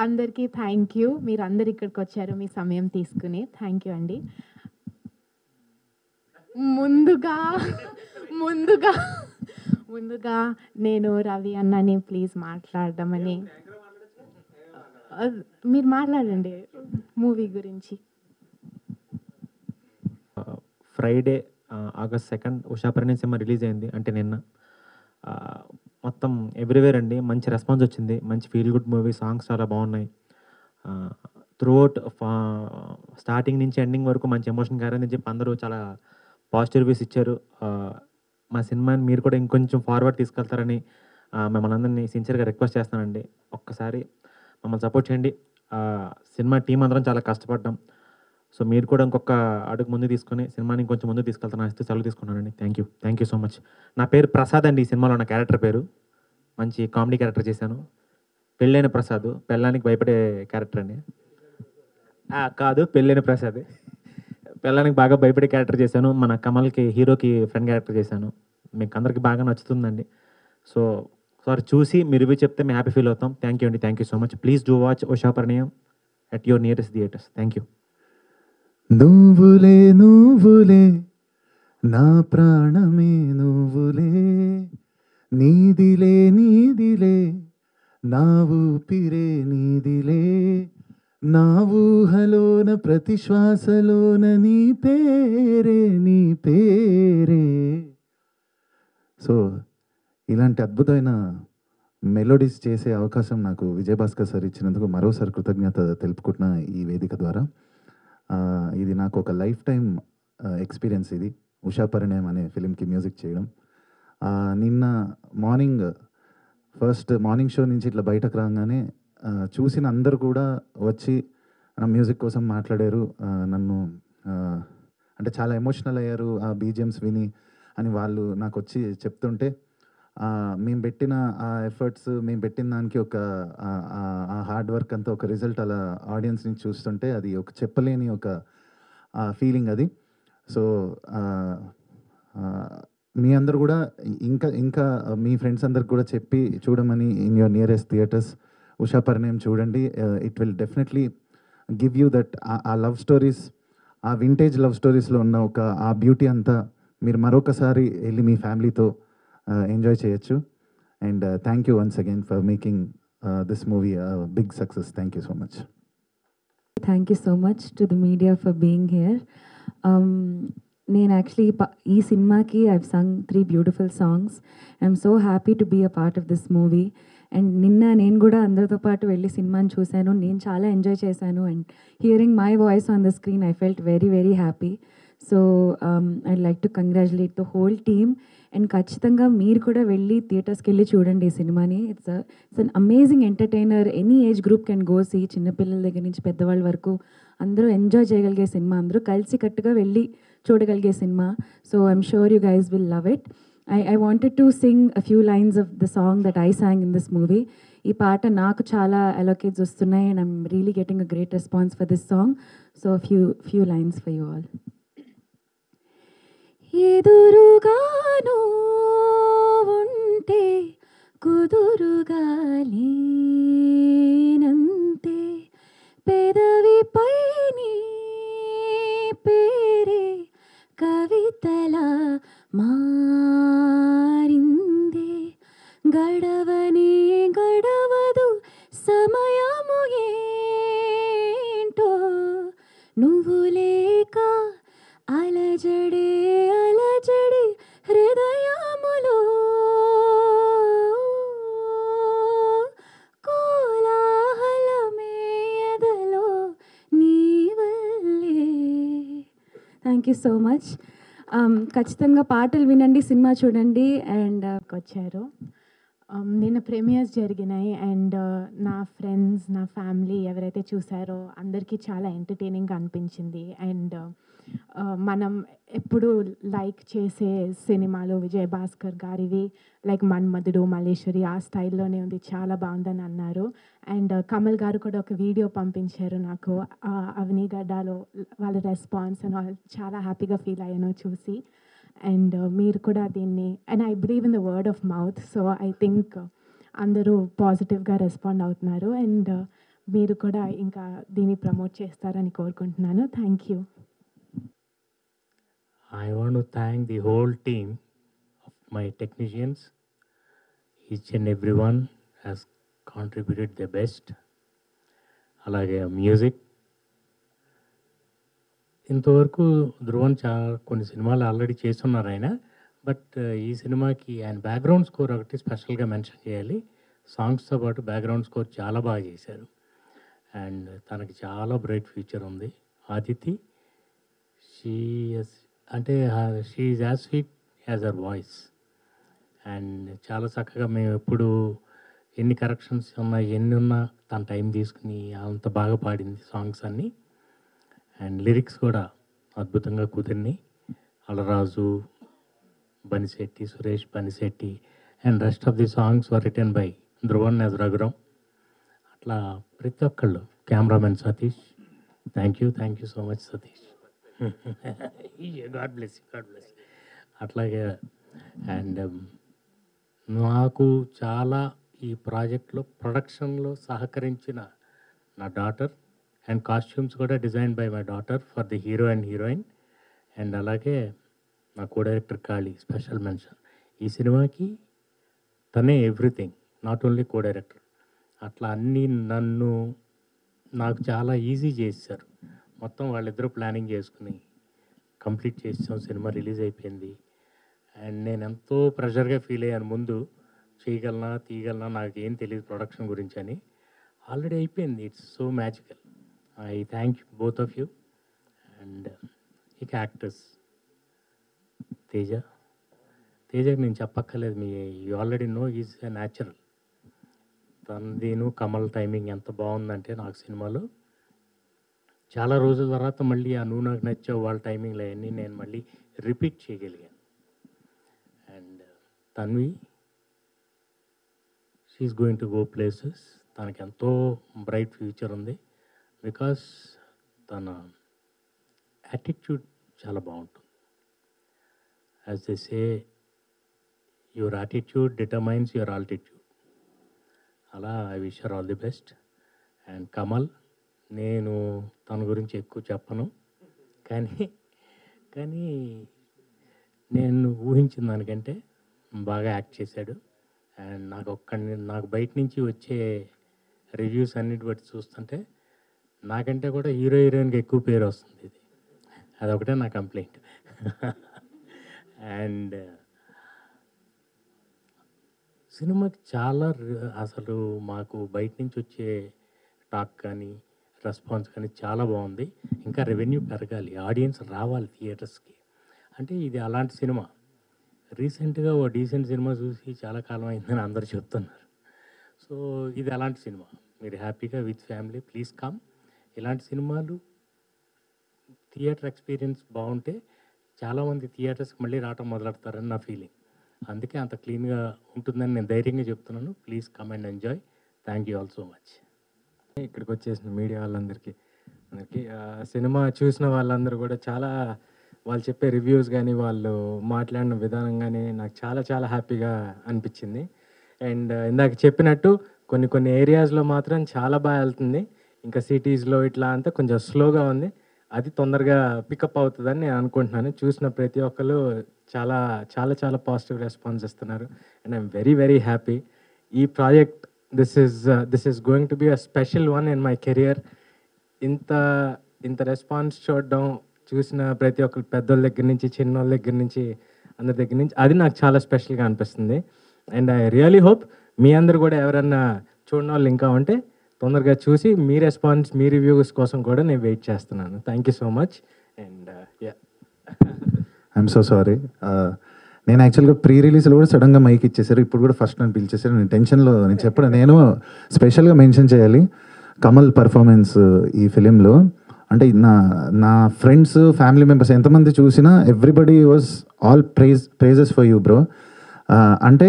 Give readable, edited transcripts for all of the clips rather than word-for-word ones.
అందరికీ thank you. మీరందరూ ఇక్కడికొచ్చారు మీ సమయం తీసుకుని. థ్యాంక్ యూ అండి. ముందుగా ముందుగా ముందుగా నేను రవి అన్నని ప్లీజ్ మాట్లాడమని. మీరు మాట్లాడండి మూవీ గురించి. Friday August 2 Usha Parinayam cinema release అయింది. అంటే నిన్న మొత్తం ఎవ్రీవేర్ అండి మంచి రెస్పాన్స్ వచ్చింది. మంచి ఫీల్ గుడ్ మూవీ. సాంగ్స్ చాలా బాగున్నాయి. త్రూఅవుట్ స్టార్టింగ్ నుంచి ఎండింగ్ వరకు మంచి ఎమోషన్ క్యారీ చెప్పి అందరూ చాలా పాజిటివ్ రివ్యూస్ ఇచ్చారు. మా సినిమాని మీరు కూడా ఇంకొంచెం ఫార్వర్డ్ తీసుకెళ్తారని మిమ్మల్ని అందరినీ సిన్సియర్గా రిక్వెస్ట్ చేస్తానండి. ఒక్కసారి మమ్మల్ని సపోర్ట్ చేయండి. సినిమా టీం అందరం చాలా కష్టపడ్డాం. సో మీరు కూడా ఇంకొక అడుగు ముందు తీసుకొని సినిమాని ఇంకొంచెం ముందు తీసుకెళ్తాను ఇస్తూ సెలవు తీసుకున్నానండి. Thank you so much. నా పేరు ప్రసాద్ అండి. ఈ సినిమాలో నా క్యారెక్టర్ పేరు. మంచి కామెడీ క్యారెక్టర్ చేశాను. పెళ్ళైన ప్రసాద్, పెళ్ళానికి భయపడే క్యారెక్టర్ అండి. కాదు, పెళ్ళైన ప్రసాద్. పెళ్ళానికి బాగా భయపడే క్యారెక్టర్ చేశాను. మన కమల్కి హీరోకి ఫ్రెండ్ క్యారెక్టర్ చేశాను. మీకు అందరికీ బాగా నచ్చుతుందండి. సో సారీ చూసి మీరు రివ్యూ చెప్తే మేము హ్యాపీ ఫీల్ అవుతాం. థ్యాంక్ యూ అండి. Thank you so much. Please do watch Usha Parinayam at your nearest theatres. Thank you. నువ్వులే నువ్వులే నా ప్రాణమే నువ్వులే, నీదిలే నీదిలే నా ఊపిరే నీదిలే, నా ఊహలోన ప్రతి శ్వాసలోన నీ పేరే నీ పేరే. సో ఇలాంటి అద్భుతమైన మెలోడీస్ చేసే అవకాశం నాకు విజయభాస్కర్ సార్ ఇచ్చినందుకు మరోసారి కృతజ్ఞత తెలుపుకుంటున్నా ఈ వేదిక ద్వారా. ఇది నాకు ఒక లైఫ్ టైం ఎక్స్పీరియన్స్. ఇది ఉషాపరిణయం అనే ఫిలింకి మ్యూజిక్ చేయడం. నిన్న ఫస్ట్ మార్నింగ్ షో నుంచి ఇట్లా బయటకు రాగానే చూసిన అందరు కూడా వచ్చి నా మ్యూజిక్ కోసం మాట్లాడారు. నన్ను అంటే చాలా ఎమోషనల్ అయ్యారు ఆ బీజిఎమ్స్ విని అని వాళ్ళు నాకు వచ్చి చెప్తుంటే, మేము పెట్టిన ఆ ఎఫర్ట్స్, మేము పెట్టిన దానికి ఒక ఆ హార్డ్ వర్క్ అంతా ఒక రిజల్ట్ అలా ఆడియన్స్ని చూస్తుంటే అది ఒక చెప్పలేని ఒక ఫీలింగ్ అది. సో మీ అందరు కూడా ఇంకా మీ ఫ్రెండ్స్ అందరికి కూడా చెప్పి చూడమని in your nearest theatres Usha Parinayam చూడండి. It will definitely give you that ఆ లవ్ స్టోరీస్, ఆ వింటేజ్ లవ్ స్టోరీస్లో ఉన్న ఒక ఆ బ్యూటీ అంతా మీరు మరొకసారి వెళ్ళి మీ ఫ్యామిలీతో ఎంజాయ్ చేయొచ్చు. And thank you once again for making this movie big success. Thank you so much. Thank you so much to the media for being here. నేను యాక్చువల్లీ ఈ సినిమాకి I've sung 3 beautiful songs. I'm so happy to be a part of this movie. And నిన్న నేను కూడా అందరితో పాటు వెళ్ళి సినిమాని చూశాను. నేను చాలా ఎంజాయ్ చేశాను. And hearing my voice on the screen I felt very very happy. So I'd like to congratulate the whole team. And ఖచ్చితంగా మీరు కూడా వెళ్ళి థియేటర్స్కి వెళ్ళి చూడండి ఈ సినిమాని. It's an amazing entertainer. Any age group can go see. చిన్నపిల్లల దగ్గర నుంచి పెద్దవాళ్ళ వరకు అందరూ ఎంజాయ్ చేయగలిగే సినిమా, అందరూ కలిసి కట్టుగా వెళ్ళి చూడగలిగే cinema. So I'm sure you guys will love it. I wanted to sing a few lines of the song that I sang in this movie. ఈ పాట నాకు చాలా allocates వస్తున్నాయి and I'm really getting a great response for this song. So a few lines for you all. ఎదురుగాను ఉంటే కుదురుగా లేనంతే, పెదవిపై నీ పేరే కవితలా మారిందే, గడవని గడవదు సమయము ఏంటో, నువ్వు లేక అలజడే అలజడి హృదయములో, కోలాహలమే ఎదలో నీ వల్లే. Thank you so much. ఖచ్చితంగా పాటలు వినండి, సినిమా చూడండి. అండ్ వచ్చారు. నిన్న ప్రీమియర్స్ జరిగినాయి అండ్ నా ఫ్రెండ్స్, నా ఫ్యామిలీ ఎవరైతే చూసారో అందరికీ చాలా ఎంటర్టైనింగ్గా అనిపించింది. అండ్ మనం ఎప్పుడు లైక్ చేసే సినిమాలు విజయభాస్కర్ గారివి లైక్ మన్మధుడు, మల్లేశ్వరి ఆ స్టైల్లోనే ఉంది, చాలా బాగుందని అన్నారు. అండ్ కమల్ గారు కూడా ఒక వీడియో పంపించారు నాకు అవనీగడ్డలో వాళ్ళ రెస్పాన్స్ అండ్ చాలా హ్యాపీగా ఫీల్ అయ్యాను చూసి. అండ్ మీరు కూడా దీన్ని and I believe in the word of mouth. So I think అందరూ పాజిటివ్గా రెస్పాండ్ అవుతున్నారు. అండ్ మీరు కూడా ఇంకా దీన్ని ప్రమోట్ చేస్తారని కోరుకుంటున్నాను. Thank you. I want to thank the whole team of my technicians. Each and everyone has contributed their best. అలాగే మ్యూజిక్ ఇంతవరకు ధ్రువన్ కొన్ని సినిమాలు ఆల్రెడీ చేస్తున్నారు ఆయన. బట్ ఈ సినిమాకి ఆయన బ్యాక్గ్రౌండ్ స్కోర్ ఒకటి స్పెషల్గా మెన్షన్ చేయాలి. సాంగ్స్తో పాటు బ్యాక్గ్రౌండ్ స్కోర్ చాలా బాగా చేశారు. అండ్ తనకి చాలా బ్రైట్ ఫ్యూచర్ ఉంది. Aditi she is as sweet as our voice. And చాలా చక్కగా మేము ఎప్పుడు ఎన్ని కరెక్షన్స్ ఉన్నా ఎన్ని ఉన్నా తన టైం తీసుకుని అంత బాగా పాడింది సాంగ్స్ అన్నీ. అండ్ లిరిక్స్ కూడా అద్భుతంగా కుదిరినాయి. Alaraju Banishetti, Suresh Banishetti and rest of the songs were written by Dhruvan as Raghuram. అట్లా ప్రతి ఒక్కళ్ళు, cameraman Satish, thank you so much Satish. God bless you. అట్లాగే అండ్ నాకు చాలా ఈ ప్రాజెక్ట్లో ప్రొడక్షన్లో సహకరించిన నా డాటర్ అండ్ కాస్ట్యూమ్స్ కూడా design by my daughter for the hero and heroine. And అలాగే నా co director Kali, special mention. ఈ సినిమాకి తనే everything, not only co director. అట్లా అన్నీ నాకు చాలా ఈజీ చేశారు. మొత్తం వాళ్ళిద్దరూ ప్లానింగ్ చేసుకుని కంప్లీట్ చేసాం. సినిమా రిలీజ్ అయిపోయింది. అండ్ నేను ఎంతో ప్రెషర్గా ఫీల్ అయ్యాను. ముందు తీయగలనా నాకేం తెలియదు ప్రొడక్షన్ గురించి అని. ఆల్రెడీ అయిపోయింది. It's so magical. I thank you both of you. And ఇక యాక్టర్స్ తేజకి నేను చెప్పక్కర్లేదు. You already know is a natural. తనదీను కమల్ టైమింగ్ ఎంత బాగుందంటే నాకు సినిమాలో చాలా రోజుల తర్వాత మళ్ళీ ఆ నువ్వు నాకు నచ్చావు వాళ్ళ టైమింగ్లో అవన్నీ నేను మళ్ళీ రిపీట్ చేయగలిగాను. And Tanvi, she's going to go places. తనకి ఎంతో బ్రైట్ ఫ్యూచర్ ఉంది. బికాస్ తన యాటిట్యూడ్ చాలా బాగుంటుంది. As they say, your attitude determines your altitude. అలా I wish her all the best. And Kamal, నేను తన గురించి ఎక్కువ చెప్పను, కానీ నేను ఊహించిన దానికంటే బాగా యాక్ట్ చేశాడు. అండ్ నాకు బయట నుంచి వచ్చే రివ్యూస్ అన్నిటి బట్టి చూస్తుంటే నాకంటే కూడా హీరోయిన్కి ఎక్కువ పేరు వస్తుంది. ఇది అదొకటే నా కంప్లైంట్. అండ్ సినిమాకి చాలా అసలు మాకు బయట నుంచి వచ్చే టాక్ కానీ రెస్పాన్స్ కానీ చాలా బాగుంది. ఇంకా రెవెన్యూ పెరగాలి, ఆడియన్స్ రావాలి థియేటర్స్కి. అంటే ఇది అలాంటి సినిమా. రీసెంట్గా ఓ డీసెంట్ సినిమా చూసి చాలా కాలం అయిందని అందరూ చెప్తున్నారు. సో ఇది అలాంటి సినిమా. మీరు హ్యాపీగా విత్ ఫ్యామిలీ ప్లీజ్ కమ్. ఇలాంటి సినిమాలు థియేటర్ ఎక్స్పీరియన్స్ బాగుంటే చాలామంది థియేటర్స్కి మళ్ళీ రావటం మొదలెడతారని నా ఫీలింగ్. అందుకే అంత క్లీన్గా ఉంటుందని నేను ధైర్యంగా చెప్తున్నాను. Please come and enjoy. Thank you all so much. ఇక్కడికి వచ్చేసిన మీడియా వాళ్ళందరికీ సినిమా చూసిన వాళ్ళందరూ కూడా చాలా, వాళ్ళు చెప్పే రివ్యూస్ కానీ వాళ్ళు మాట్లాడిన విధానం కానీ నాకు చాలా చాలా హ్యాపీగా అనిపించింది. అండ్ ఇందాక చెప్పినట్టు కొన్ని ఏరియాస్లో మాత్రం చాలా బాగా వెళ్తుంది. ఇంకా సిటీస్లో ఇట్లా అంతా కొంచెం స్లోగా ఉంది. అది తొందరగా పికప్ అవుతుందని నేను అనుకుంటున్నాను. చూసిన ప్రతి ఒక్కరు చాలా చాలా చాలా పాజిటివ్ రెస్పాన్స్ ఇస్తున్నారు. And I'm very very happy. ఈ project this is going to be a special one in my career. ఇంత రెస్పాన్స్ చూసిన ప్రతి ఒక్కరు, పెద్దోళ్ళ దగ్గర నుంచి చిన్నోళ్ళ దగ్గర నుంచి అందరి దగ్గర నుంచి, అది నాకు చాలా స్పెషల్గా అనిపిస్తుంది. అండ్ ఐ రియలీ హోప్ మీ అందరు కూడా ఎవరన్నా చూడని వాళ్ళు ఇంకా ఉంటే తొందరగా చూసి మీ రెస్పాన్స్, మీ రివ్యూస్ కోసం కూడా నేను వెయిట్ చేస్తున్నాను. Thank you so much. And I'm so sorry. నేను యాక్చువల్గా ప్రీ రిలీజ్లో కూడా సడన్గా మైక్ ఇచ్చేసారు. ఇప్పుడు కూడా ఫస్ట్ నన్ను పిలిచేసారు. నేను టెన్షన్లో నేను స్పెషల్గా మెన్షన్ చేయాలి కమల్ పర్ఫార్మెన్స్ ఈ ఫిలింలో. అంటే నా ఫ్రెండ్స్, ఫ్యామిలీ మెంబర్స్ ఎంతమంది చూసినా everybody was all praises for you bro. అంటే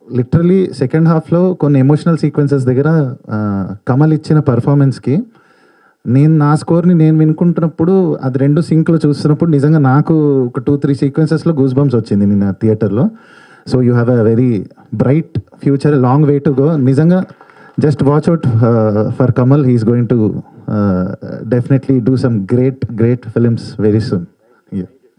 లిటరలీ సెకండ్ హాఫ్లో కొన్ని ఎమోషనల్ సీక్వెన్సెస్ దగ్గర కమల్ ఇచ్చిన పర్ఫార్మెన్స్కి నా స్కోర్ని నేను వినుకుంటున్నప్పుడు అది రెండు సింక్లో చూస్తున్నప్పుడు నిజంగా నాకు ఒక 2-3 సీక్వెన్సెస్లో గూస్ బంప్స్ వచ్చింది నిన్న థియేటర్లో. So you have a very bright future, long way to go. నిజంగా just watch out for Kamal. He's going to definitely do some great films very soon. Yeah.